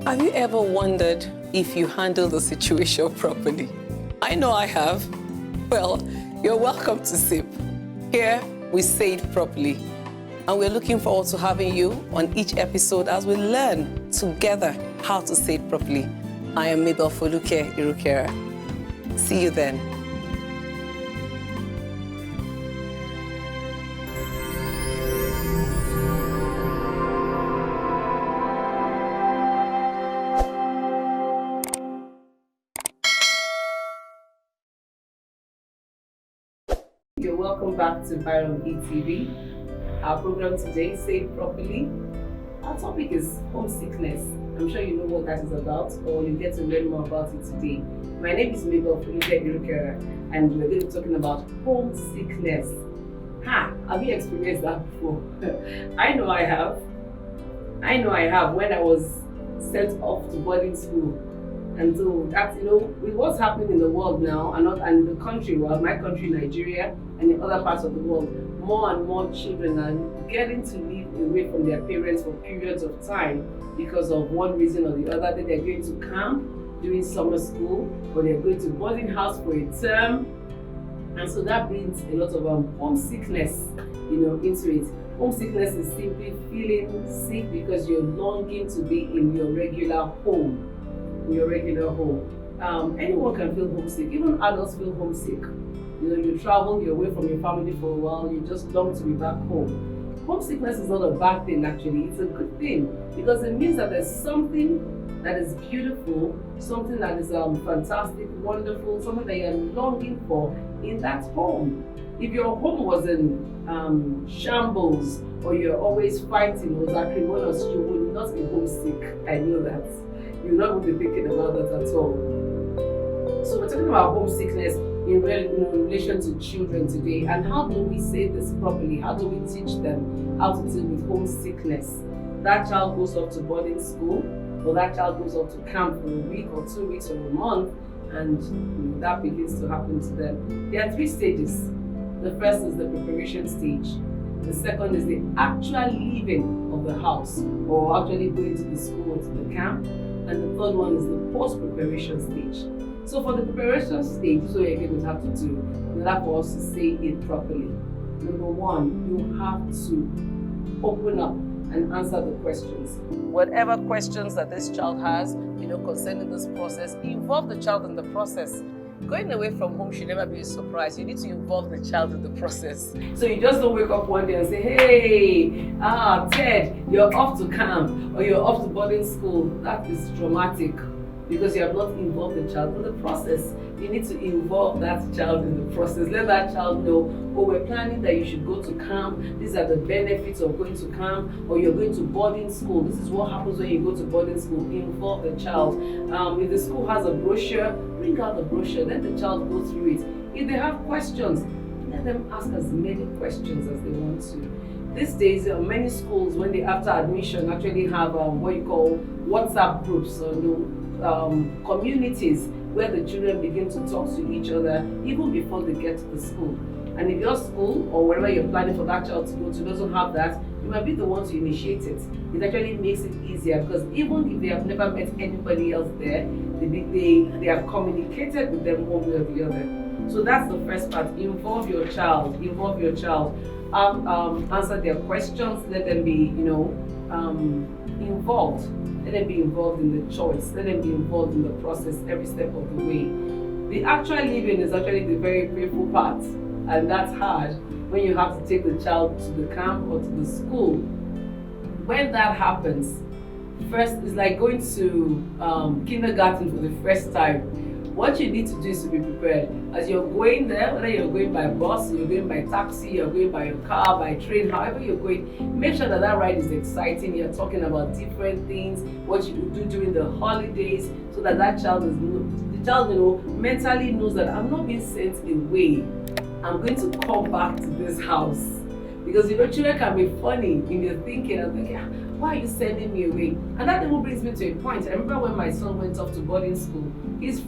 Have you ever wondered if you handle the situation properly? I know I have. Well, you're welcome to SIP. Here, we say it properly. And we're looking forward to having you on each episode as we learn together how to say it properly. I am MABEL FOLUKE IRUKERA. See you then. You're welcome back to Byronbee TV. Our program today, Say It Properly. Our topic is homesickness. I'm sure you know what that is about, or you get to learn more about it today. My name is MABEL FOLUKE IRUKERA, and we're going to be talking about homesickness. Have you experienced that before? I know I have. When I was sent off to boarding school. And so that's, with what's happening in the world now, and the country, my country, Nigeria, and in other parts of the world, more and more children are getting to live away from their parents for periods of time because of one reason or the other. That they're going to camp during summer school, or they're going to boarding house for a term. And so that brings a lot of homesickness, into it. Homesickness is simply feeling sick because you're longing to be in your regular home. Anyone can feel homesick. Even adults feel homesick. You travel, you're away from your family for a while, you just long to be back home. Homesickness is not a bad thing, actually. It's a good thing because it means that there's something that is beautiful, something that is fantastic, wonderful, something that you're longing for in that home. If your home was in shambles, or you're always fighting, or acrimonious, you would not be homesick. I know that. You're not going to be thinking about that at all. So we're talking about homesickness in relation to children today, and how do we say this properly? How do we teach them how to deal with homesickness? That child goes off to boarding school, or that child goes off to camp for a week or 2 weeks or a month, and that begins to happen to them. There are 3 stages. The first is the preparation stage. The second is the actual leaving of the house, or actually going to the school or to the camp. And the third one is the post-preparation stage. So for the preparation stage, this is what you're going to have to do in order for us to say it properly. Number 1, you have to open up and answer the questions. Whatever questions that this child has, concerning this process, involve the child in the process. Going away from home should never be a surprise. You need to involve the child in the process. So you just don't wake up one day and say, hey, Ted, you're off to camp, or you're off to boarding school. That is traumatic because you have not involved the child in the process. You need to involve that child in the process. Let that child know, we're planning that you should go to camp. These are the benefits of going to camp, or you're going to boarding school. This is what happens when you go to boarding school. Involve the child. If the school has a brochure, bring out the brochure. Let the child go through it. If they have questions, let them ask as many questions as they want to. These days, many schools, when they after admission, actually have what you call WhatsApp groups, or communities where the children begin to talk to each other even before they get to the school. And if your school or wherever you're planning for that child to go to doesn't have that, you might be the one to initiate it. It actually makes it easier because even if they have never met anybody else there, they have communicated with them one way or the other. So that's the first part. Involve your child. Answer their questions. Let them be, involved. Let them be involved in the choice. Let them be involved in the process every step of the way. The actual living is actually the very painful part, and that's hard when you have to take the child to the camp or to the school. When that happens, first it's like going to kindergarten for the first time. What you need to do is to be prepared. As you're going there, whether you're going by bus, you're going by taxi, you're going by your car, by train, however you're going, make sure that ride is exciting. You're talking about different things, what you do during the holidays, so that child mentally knows that I'm not being sent away. I'm going to come back to this house. Because children can be funny in their thinking. I'm thinking, why are you sending me away? And that even brings me to a point. I remember when my son went off to boarding school, his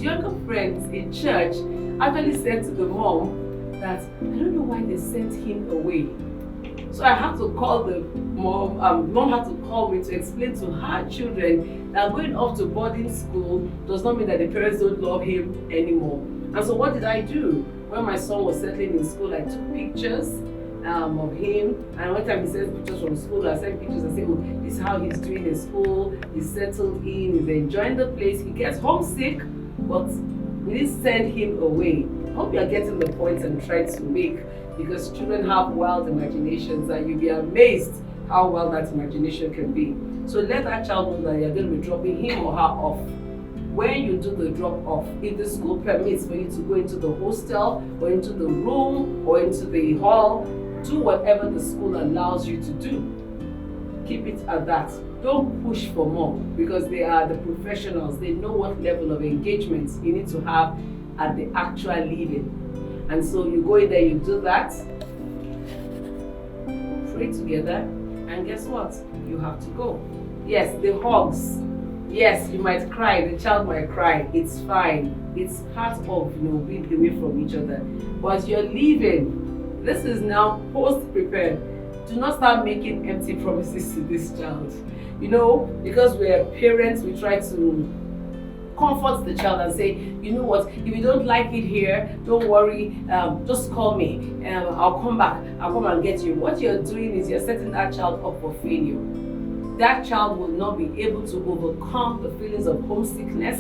younger friends in church actually said to the mom that, I don't know why they sent him away. So I had to call the mom. Mom had to call me to explain to her children that going off to boarding school does not mean that the parents don't love him anymore. And so what did I do? When my son was settling in school, I took pictures of him, and one time he sends pictures from school, I send pictures and say, oh, this is how he's doing in school, he's settled in, he's enjoying the place, he gets homesick, but we didn't send him away. I hope you are getting the point I'm trying to make, because children have wild imaginations and you'll be amazed how wild that imagination can be. So let that child know that you're going to be dropping him or her off. When you do the drop off, if the school permits for you to go into the hostel or into the room or into the hall, do whatever the school allows you to do. Keep it at that. Don't push for more, because they are the professionals. They know what level of engagement you need to have at the actual leaving. And so you go in there, you do that, pray together, and guess what? You have to go. Yes, the hugs. Yes, you might cry, the child might cry. It's fine. It's part of, being away from each other. But as you're leaving, this is now post-prepared. Do not start making empty promises to this child. Because we're parents, we try to comfort the child and say, you know what, if you don't like it here, don't worry, just call me, I'll come back, I'll come and get you. What you're doing is you're setting that child up for failure. That child will not be able to overcome the feelings of homesickness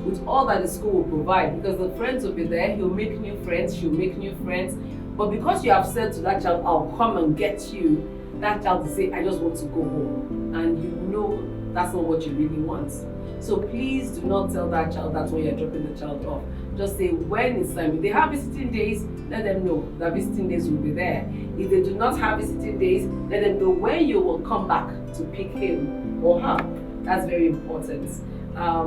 with all that the school will provide, because the friends will be there, he'll make new friends, she'll make new friends. But because you have said to that child, I'll come and get you, that child will say, I just want to go home. And that's not what you really want. So please do not tell that child that when you're dropping the child off. Just say when it's time. If they have visiting days, let them know that visiting days will be there. If they do not have visiting days, let them know when you will come back to pick him or her. That's very important.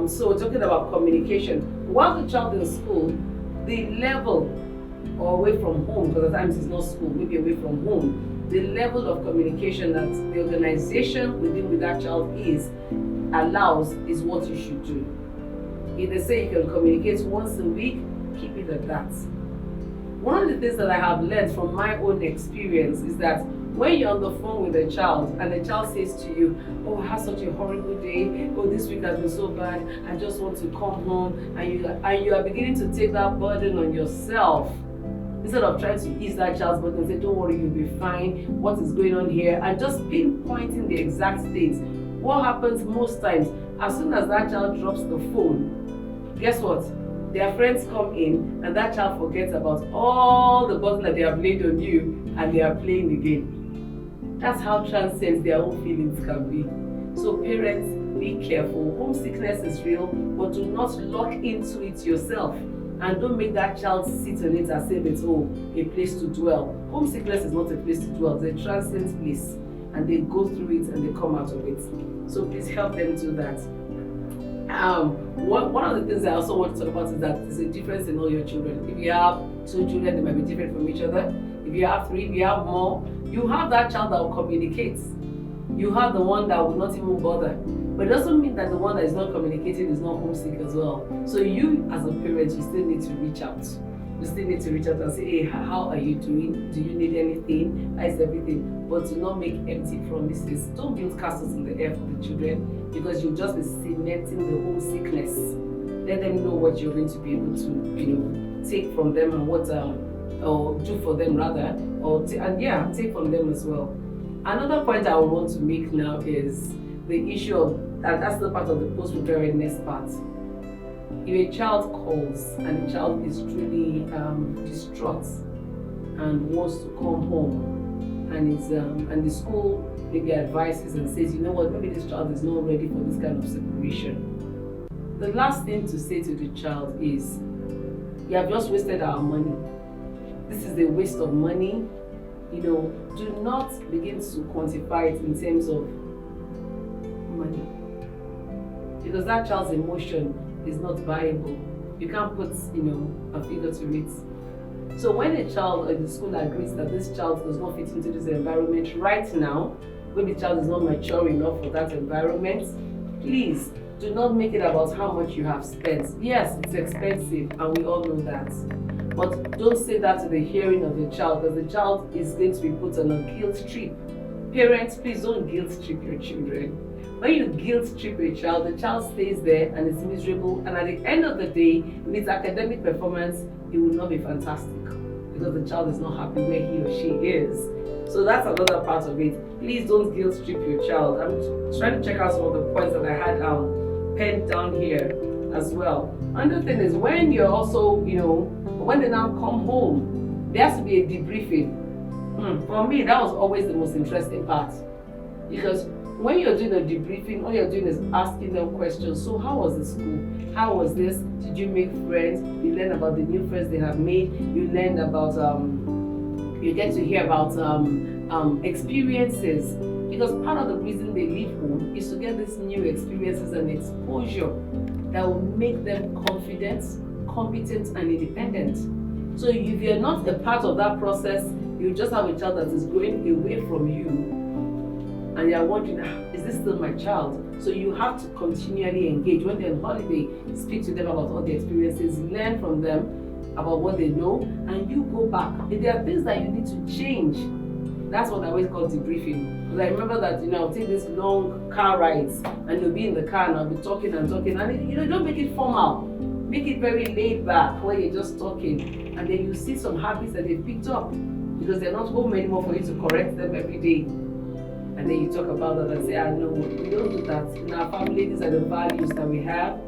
So talking about communication, while the child is in school, the level or away from home, because at times it's not school, maybe away from home, the level of communication that the organization with that child allows is what you should do. If they say you can communicate once a week, keep it at that. One of the things that I have learned from my own experience is that when you're on the phone with a child and the child says to you, oh, I had such a horrible day, oh, this week has been so bad, I just want to come home, and you are beginning to take that burden on yourself, instead of trying to ease that child's burden and say, don't worry, you'll be fine, what is going on here, and just pinpointing the exact things. What happens most times, as soon as that child drops the phone, guess what? Their friends come in and that child forgets about all the burden that they have laid on you and they are playing again. That's how transient their own feelings can be. So parents, be careful. Homesickness is real, but do not lock into it yourself. And don't make that child sit on it as if it's a place to dwell. Homesickness is not a place to dwell, it's a transient place. And they go through it and they come out of it. So please help them do that. One of the things I also want to talk about is that there's a difference in all your children. If you have 2 children, they might be different from each other. If you have 3, if you have more, you have that child that will communicate. You have the one that will not even bother. But it doesn't mean that the one that is not communicating is not homesick as well. So you, as a parent, you still need to reach out. You still need to reach out and say, hey, how are you doing? Do you need anything? How is everything? But do not make empty promises. Don't build castles in the air for the children, because you'll just be cementing the homesickness. Let them know what you're going to be able to, take from them and what, or do for them rather, take from them as well. Another point I want to make now is the issue of, that's the part of the post-preparedness part. If a child calls and the child is truly distraught and wants to come home, and the school maybe advises and says, you know what, maybe this child is not ready for this kind of separation. The last thing to say to the child is, you have just wasted our money. This is a waste of money. Do not begin to quantify it in terms of money, because that child's emotion is not viable. You can't put, a figure to it. So when a child in the school agrees that this child does not fit into this environment right now, when the child is not mature enough for that environment, please do not make it about how much you have spent. Yes, it's expensive and we all know that. But don't say that to the hearing of your child, because the child is going to be put on a guilt trip. Parents, please don't guilt trip your children. When you guilt trip a child, the child stays there and is miserable, and at the end of the day, in its academic performance, it will not be fantastic because the child is not happy where he or she is. So that's another part of it. Please don't guilt trip your child. I'm trying to check out some of the points that I had penned down here as well. Another thing is when you're also, when they now come home, there has to be a debriefing. For me, that was always the most interesting part, because when you're doing a debriefing, all you're doing is asking them questions. So how was the school? How was this? Did you make friends? You learn about the new friends they have made. You learn about, you get to hear about experiences. Because part of the reason they leave home is to get these new experiences and exposure that will make them confident, competent, and independent. So if you're not a part of that process, you just have a child that is going away from you, and you're wondering, is this still my child? So you have to continually engage. When they're on holiday, speak to them about all the experiences, learn from them about what they know, and you go back. If there are things that you need to change, that's what I always call debriefing. Because I remember that, I'll take these long car rides, and you'll be in the car and I'll be talking and talking, and don't make it formal. Make it very laid back, where you're just talking, and then you see some habits that they picked up, because they're not home anymore for you to correct them every day. And then you talk about that and say, no, we don't do that. In our family, these are the values that we have.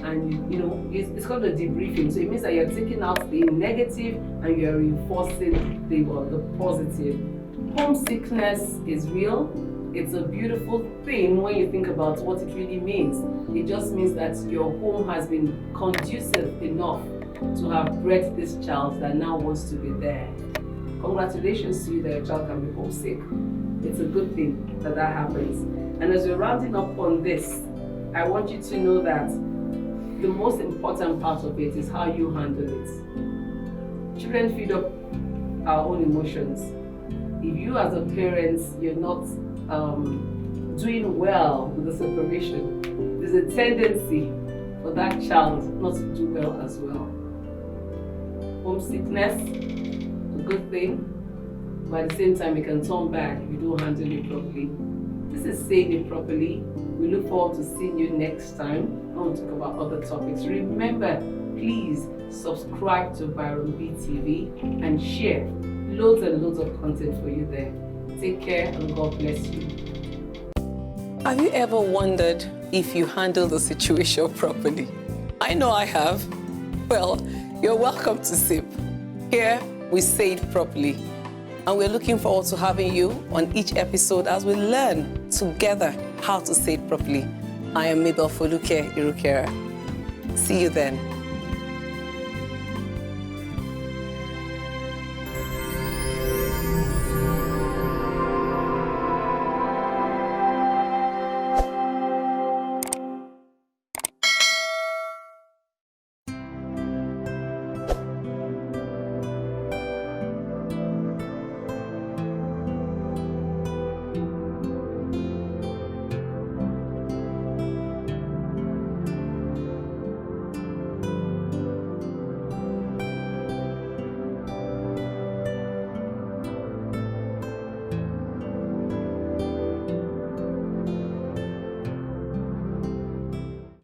And it's called a debriefing. So it means that you're taking out the negative and you're reinforcing the positive. Homesickness is real. It's a beautiful thing when you think about what it really means. It just means that your home has been conducive enough to have bred this child that now wants to be there. Congratulations to you that your child can be homesick. It's a good thing that happens. And as we're rounding up on this, I want you to know that the most important part of it is how you handle it. Children feed up our own emotions. If you as a parent, you're not doing well with the separation, there's a tendency for that child not to do well as well. Homesickness, a good thing, but at the same time it can turn bad if you don't handle it properly. This is Saying It Properly. We look forward to seeing you next time. I want to talk about other topics. Remember, please subscribe to Byronbee TV and share loads and loads of content for you there. Take care and God bless you. Have you ever wondered if you handle the situation properly? I know I have. Well, you're welcome to SIP. Here, we say it properly. And we're looking forward to having you on each episode as we learn together how to say it properly. I am MABEL FOLUKE IRUKERA. See you then.